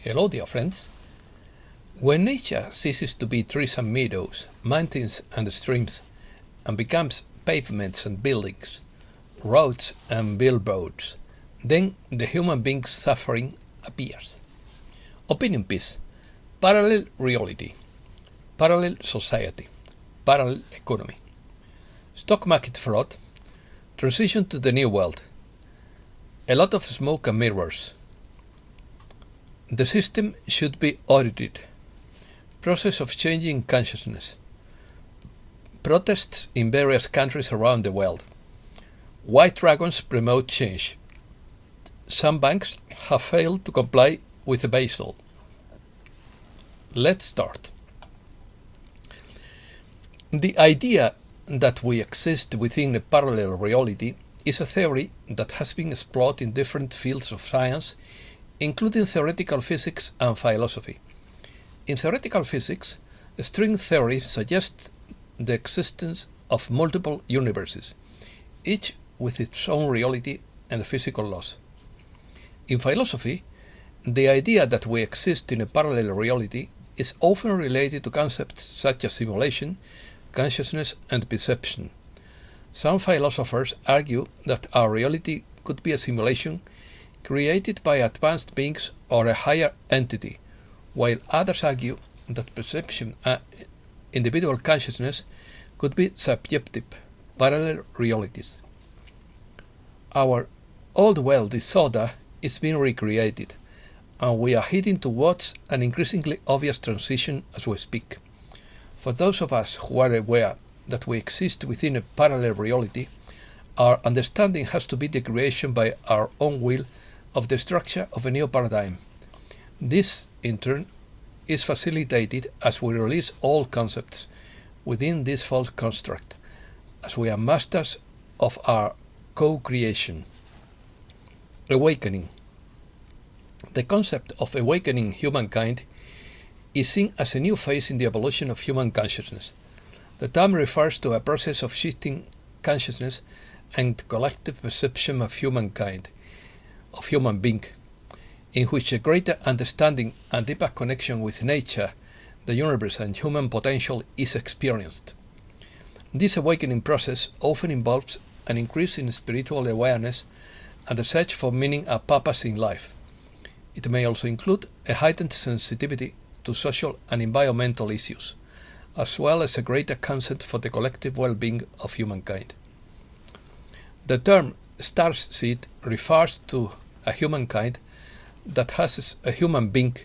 Hello, dear friends. When nature ceases to be trees and meadows, mountains and streams, and becomes pavements and buildings, roads and billboards, then the human being's suffering appears. Opinion piece, parallel reality, parallel society, parallel economy, stock market fraud, transition to the new world, a lot of smoke and mirrors. The system should be audited. Process of changing consciousness. Protests in various countries around the world. White dragons promote change. Some banks have failed to comply with the Basel. Let's start. The idea that we exist within a parallel reality is a theory that has been explored in different fields of science, including theoretical physics and philosophy. In theoretical physics, string theory suggests the existence of multiple universes, each with its own reality and physical laws. In philosophy, the idea that we exist in a parallel reality is often related to concepts such as simulation, consciousness, and perception. Some philosophers argue that our reality could be a simulation created by advanced beings or a higher entity, while others argue that perception and individual consciousness could be subjective, parallel realities. Our old world disorder is being recreated, and we are heading towards an increasingly obvious transition as we speak. For those of us who are aware that we exist within a parallel reality, our understanding has to be the creation by our own will of the structure of a new paradigm. This, in turn, is facilitated as we release all concepts within this false construct, as we are masters of our co-creation. Awakening. The concept of awakening humankind is seen as a new phase in the evolution of human consciousness. The term refers to a process of shifting consciousness and collective perception of humankind, of human being, in which a greater understanding and deeper connection with nature, the universe, and human potential is experienced. This awakening process often involves an increase in spiritual awareness and the search for meaning and purpose in life. It may also include a heightened sensitivity to social and environmental issues, as well as a greater concern for the collective well-being of humankind. The term starseed refers to a humankind that has a human being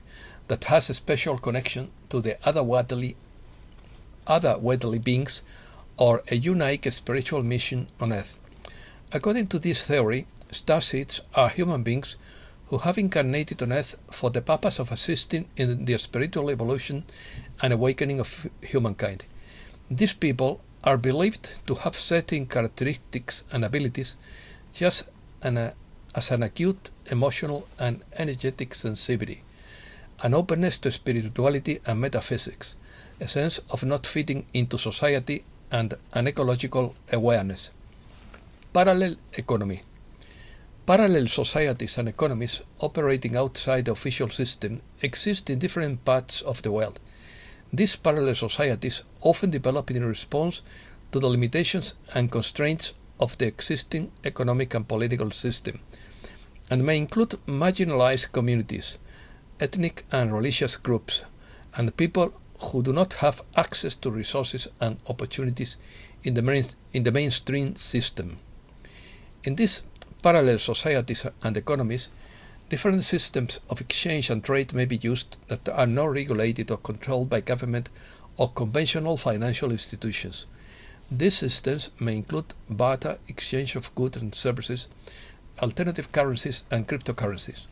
that has a special connection to the other worldly beings or a unique spiritual mission on Earth. According to this theory, starseeds are human beings who have incarnated on Earth for the purpose of assisting in the spiritual evolution and awakening of humankind. These people are believed to have certain characteristics and abilities, just as an acute emotional and energetic sensitivity, an openness to spirituality and metaphysics, a sense of not fitting into society, and an ecological awareness. Parallel economy. Parallel societies and economies operating outside the official system exist in different parts of the world. These parallel societies often develop in response to the limitations and constraints of the existing economic and political system, and may include marginalized communities, ethnic and religious groups, and people who do not have access to resources and opportunities in the mainstream system. In these parallel societies and economies, different systems of exchange and trade may be used that are not regulated or controlled by government or conventional financial institutions. These systems may include barter, exchange of goods and services, alternative currencies, and cryptocurrencies.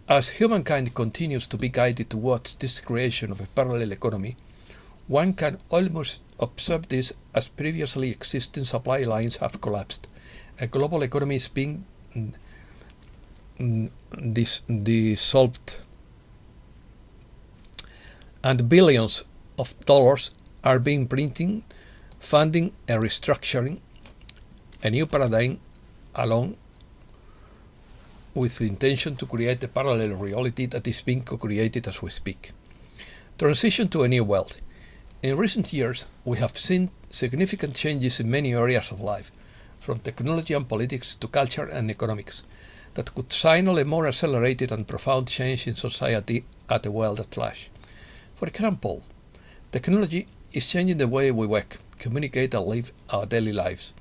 As humankind continues to be guided towards this creation of a parallel economy, one can almost observe this as previously existing supply lines have collapsed. A global economy is being dissolved, and billions of dollars are being printed, funding a restructuring, a new paradigm along with the intention to create a parallel reality that is being co-created as we speak. Transition to a new world. In recent years, we have seen significant changes in many areas of life, from technology and politics to culture and economics, that could signal a more accelerated and profound change in society and the world at large. For example, technology is changing the way we work, communicate and live our daily lives.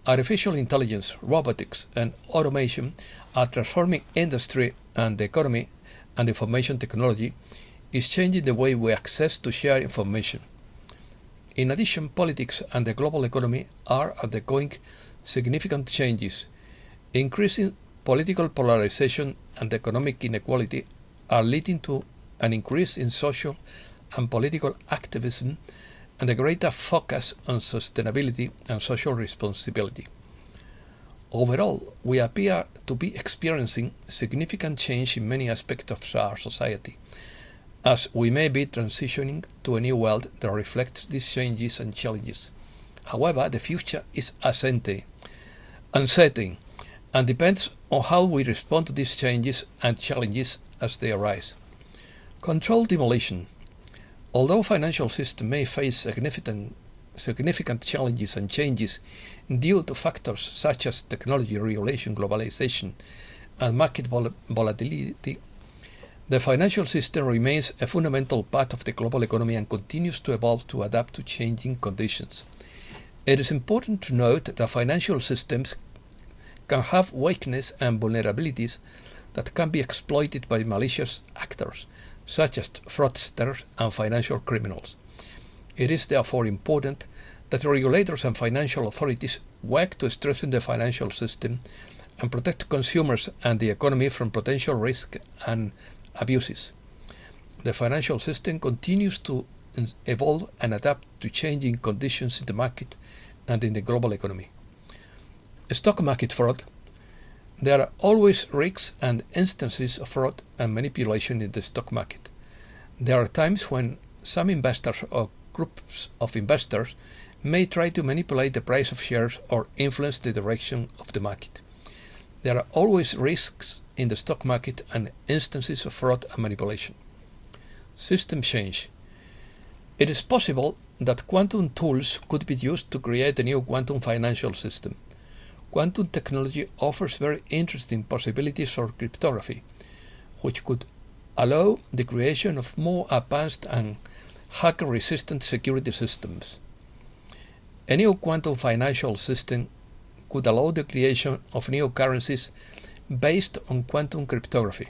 Artificial intelligence, robotics and automation are transforming industry and the economy, and information technology is changing the way we access to share information. In addition, politics and the global economy are undergoing significant changes. Increasing political polarization and economic inequality are leading to an increase in social and political activism and a greater focus on sustainability and social responsibility. Overall, we appear to be experiencing significant change in many aspects of our society, as we may be transitioning to a new world that reflects these changes and challenges. However, the future is uncertain and depends on how we respond to these changes and challenges as they arise. Controlled demolition. Although financial system may face significant challenges and changes due to factors such as technology, regulation, globalization, and market volatility, the financial system remains a fundamental part of the global economy and continues to evolve to adapt to changing conditions. It is important to note that financial systems can have weaknesses and vulnerabilities that can be exploited by malicious actors, such as fraudsters and financial criminals. It is therefore important that regulators and financial authorities work to strengthen the financial system and protect consumers and the economy from potential risk and abuses. The financial system continues to evolve and adapt to changing conditions in the market and in the global economy. Stock market fraud. There are always risks and instances of fraud and manipulation in the stock market. There are times when some investors or groups of investors may try to manipulate the price of shares or influence the direction of the market. There are always risks in the stock market and instances of fraud and manipulation. System change. It is possible that quantum tools could be used to create a new quantum financial system. Quantum technology offers very interesting possibilities for cryptography, which could allow the creation of more advanced and hacker-resistant security systems. A new quantum financial system could allow the creation of new currencies based on quantum cryptography,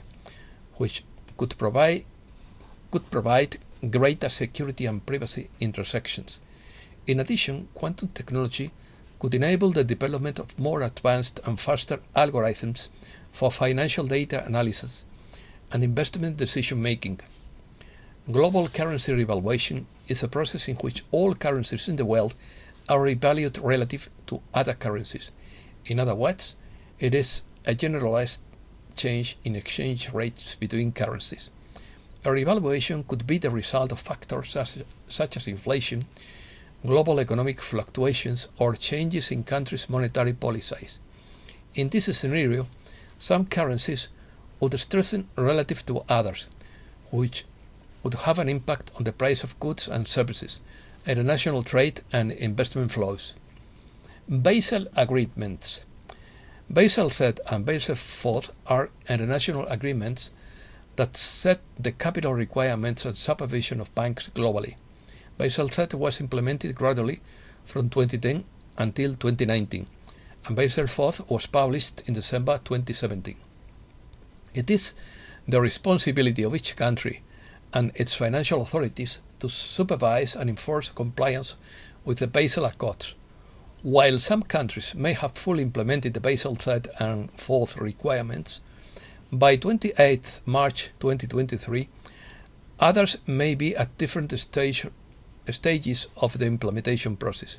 which could provide greater security and privacy intersections. In addition, quantum technology could enable the development of more advanced and faster algorithms for financial data analysis and investment decision-making. Global currency revaluation is a process in which all currencies in the world are revalued relative to other currencies. In other words, it is a generalized change in exchange rates between currencies. A revaluation could be the result of factors such as inflation, global economic fluctuations, or changes in countries' monetary policies. In this scenario, some currencies would strengthen relative to others, which would have an impact on the price of goods and services, international trade and investment flows. Basel agreements. Basel III and Basel IV are international agreements that set the capital requirements and supervision of banks globally. Basel III was implemented gradually from 2010 until 2019, and Basel IV was published in December 2017. It is the responsibility of each country and its financial authorities to supervise and enforce compliance with the Basel Accords. While some countries may have fully implemented the Basel III and IV requirements, by 28 March 2023, others may be at different stages of the implementation process.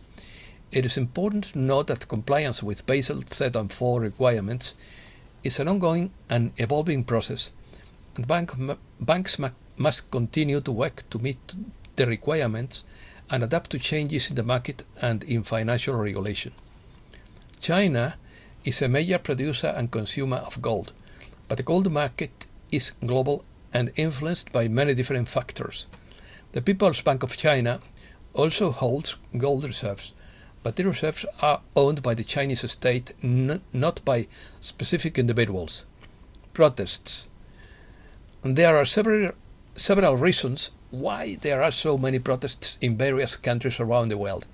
It is important to note that compliance with Basel III and IV requirements is an ongoing and evolving process, and banks must continue to work to meet the requirements and adapt to changes in the market and in financial regulation. China is a major producer and consumer of gold, But the gold market is global and influenced by many different factors. The People's Bank of China also holds gold reserves, but the reserves are owned by the Chinese state, not by specific individuals. Protests. There are several reasons why there are so many protests in various countries around the world,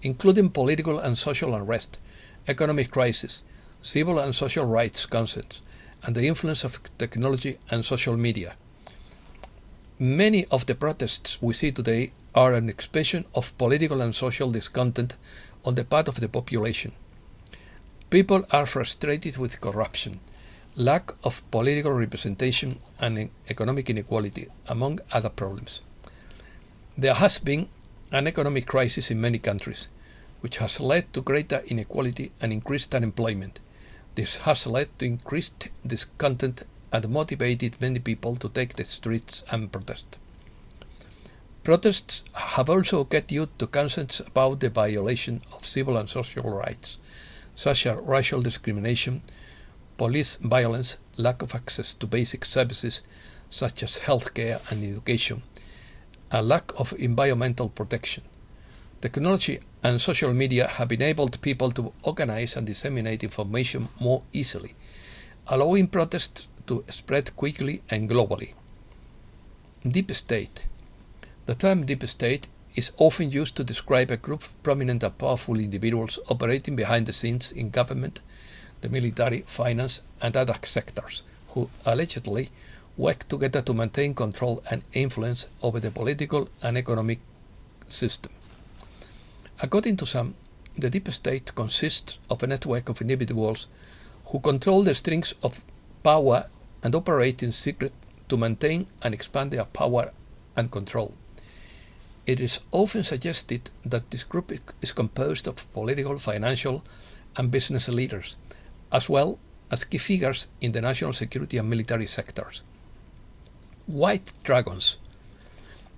including political and social unrest, economic crisis, civil and social rights concerns, and the influence of technology and social media. Many of the protests we see today are an expression of political and social discontent on the part of the population. People are frustrated with corruption, lack of political representation, and economic inequality, among other problems. There has been an economic crisis in many countries, which has led to greater inequality and increased unemployment. This has led to increased discontent and motivated many people to take the streets and protest. Protests have also get due to concerns about the violation of civil and social rights, such as racial discrimination, police violence, lack of access to basic services such as healthcare and education, a lack of environmental protection. Technology and social media have enabled people to organize and disseminate information more easily, allowing protests to spread quickly and globally. Deep state. The term deep state is often used to describe a group of prominent and powerful individuals operating behind the scenes in government, the military, finance, and other sectors, who allegedly work together to maintain control and influence over the political and economic system. According to some, the deep state consists of a network of individuals who control the strings of power and operate in secret to maintain and expand their power and control. It is often suggested that this group is composed of political, financial, and business leaders, as well as key figures in the national security and military sectors. White Dragons.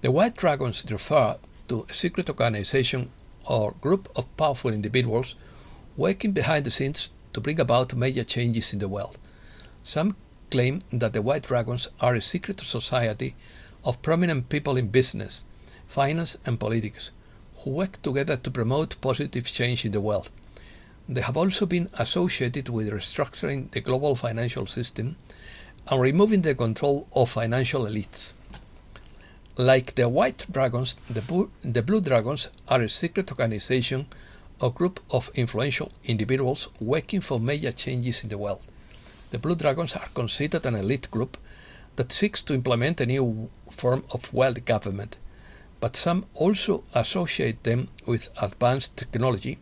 The White Dragons refer to a secret organization or group of powerful individuals working behind the scenes to bring about major changes in the world. Some claim that the White Dragons are a secret society of prominent people in business, finance, and politics who work together to promote positive change in the world. They have also been associated with restructuring the global financial system and removing the control of financial elites. Like the White Dragons, the Blue Dragons are a secret organization or group of influential individuals working for major changes in the world. The Blue Dragons are considered an elite group that seeks to implement a new form of world government, but some also associate them with advanced technology,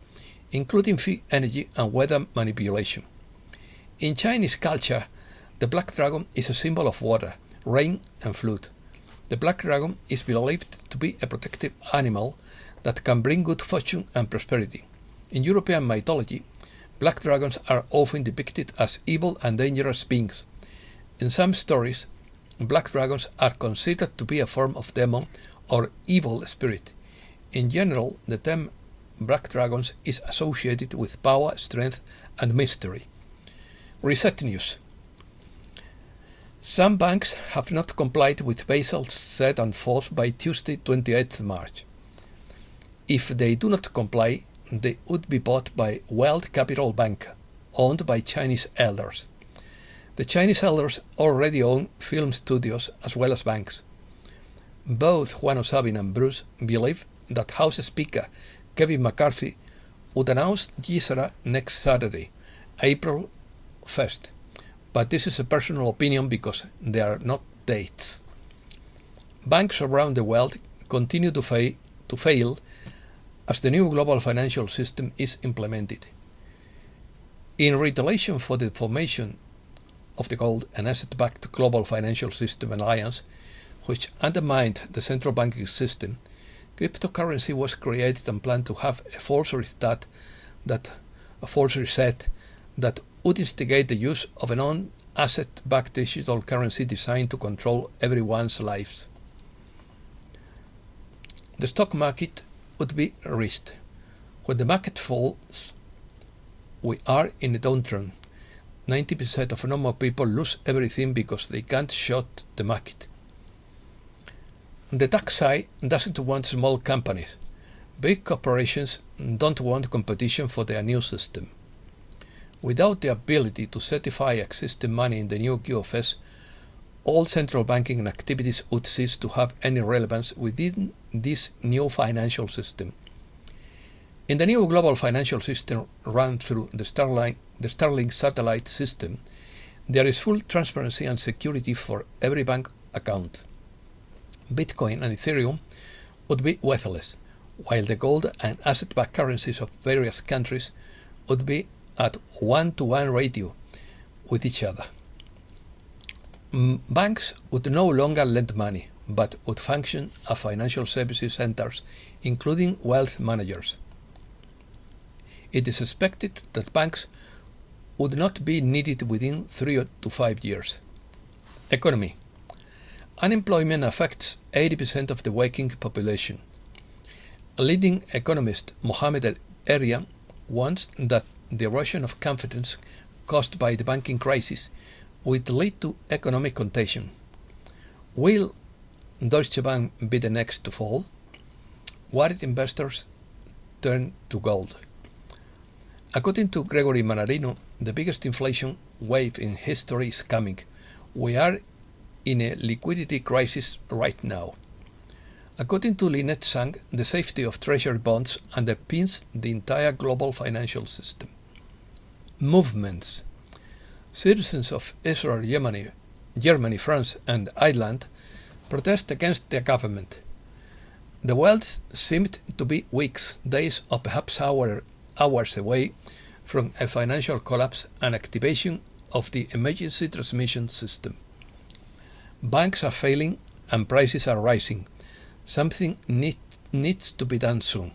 including free energy and weather manipulation. In Chinese culture, the black dragon is a symbol of water, rain, and flood. The black dragon is believed to be a protective animal that can bring good fortune and prosperity. In European mythology, black dragons are often depicted as evil and dangerous beings. In some stories, black dragons are considered to be a form of demon or evil spirit. In general, the term black dragons is associated with power, strength, and mystery. Reset news. Some banks have not complied with Basel's third and fourth by Tuesday, 28th March. If they do not comply, they would be bought by World Capital Bank, owned by Chinese elders. The Chinese elders already own film studios as well as banks. Both Juan O'Sabin and Bruce believe that House Speaker Kevin McCarthy would announce GSRA next Saturday, April 1st. But this is a personal opinion because there are not dates. Banks around the world continue to fail as the new global financial system is implemented. In retaliation for the formation of the Gold and Asset-Backed Global Financial System Alliance, which undermined the central banking system, cryptocurrency was created and planned to have a false reset that would instigate the use of a non-asset-backed digital currency designed to control everyone's lives. The stock market would be risked. When the market falls, we are in a downturn. 90% of normal people lose everything because they can't short the market. The tax side doesn't want small companies. Big corporations don't want competition for their new system. Without the ability to certify existing money in the new QFS, all central banking activities would cease to have any relevance within this new financial system. In the new global financial system run through the Starlink satellite system, there is full transparency and security for every bank account. Bitcoin and Ethereum would be worthless, while the gold and asset-backed currencies of various countries would be at 1-to-1 ratio with each other. Banks would no longer lend money, but would function as financial services centers, including wealth managers. It is expected that banks would not be needed within 3 to 5 years. Economy. Unemployment affects 80% of the working population. A leading economist, Mohamed El-Erian, wants that the erosion of confidence caused by the banking crisis would lead to economic contagion. Will Deutsche Bank be the next to fall? Worried investors turn to gold. According to Gregory Mannarino, the biggest inflation wave in history is coming. We are in a liquidity crisis right now. According to Lynette Sang, the safety of treasury bonds underpins the entire global financial system. Movements. Citizens of Israel, Germany, France, and Ireland protest against their government. The world seemed to be weeks, days, or perhaps hours away from a financial collapse and activation of the emergency transmission system. Banks are failing and prices are rising. Something needs to be done soon.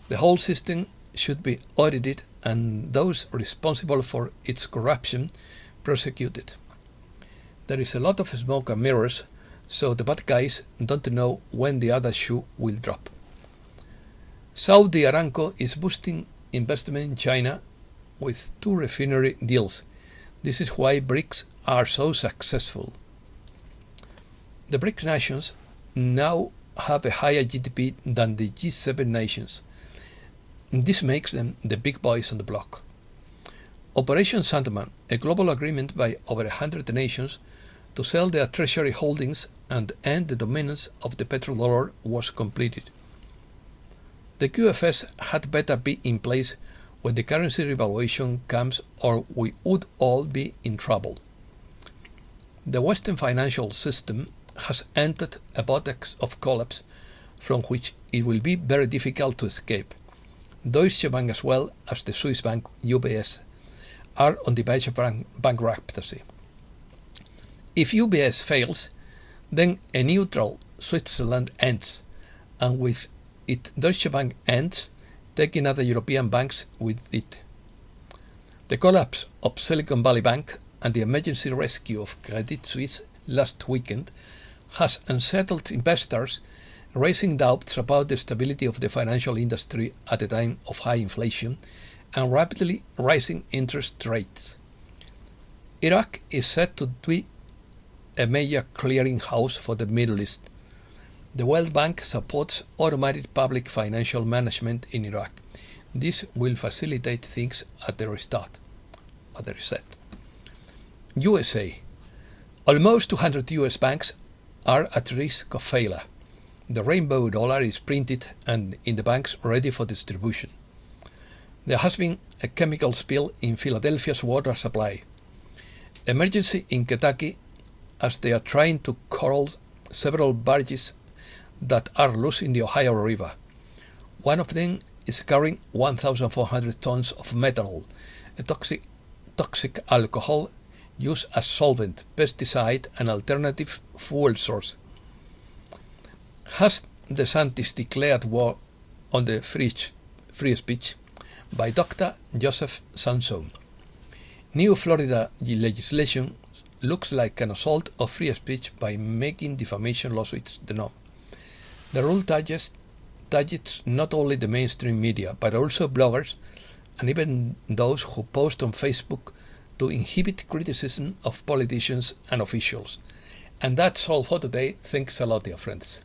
The whole system should be audited and those responsible for its corruption prosecuted. There is a lot of smoke and mirrors, so the bad guys don't know when the other shoe will drop. Saudi Aramco is boosting investment in China with 2 refinery deals. This is why BRICS are so successful. The BRICS nations now have a higher GDP than the G7 nations. This makes them the big boys on the block. Operation Sandman, a global agreement by over 100 nations to sell their treasury holdings and end the dominance of the petrodollar, was completed. The QFS had better be in place when the currency revaluation comes, or we would all be in trouble. The Western financial system has entered a vortex of collapse from which it will be very difficult to escape. Deutsche Bank, as well as the Swiss bank UBS, are on the verge of bankruptcy. If UBS fails, then a neutral Switzerland ends, and with it Deutsche Bank ends, taking other European banks with it. The collapse of Silicon Valley Bank and the emergency rescue of Credit Suisse last weekend has unsettled investors, raising doubts about the stability of the financial industry at a time of high inflation and rapidly rising interest rates. Iraq is said to be a major clearinghouse for the Middle East. The World Bank supports automated public financial management in Iraq. This will facilitate things at the reset. USA. Almost 200 US banks are at risk of failure. The rainbow dollar is printed and in the banks ready for distribution. There has been a chemical spill in Philadelphia's water supply. Emergency in Kentucky as they are trying to coral several barges that are loose in the Ohio River. One of them is carrying 1,400 tons of methanol, a toxic alcohol used as solvent, pesticide, and alternative fuel source. Has DeSantis declared war on the free speech? By Dr. Joseph Sanson. New Florida legislation looks like an assault of free speech by making defamation lawsuits the norm. The rule targets not only the mainstream media, but also bloggers and even those who post on Facebook to inhibit criticism of politicians and officials. And that's all for today. Thanks a lot, dear friends.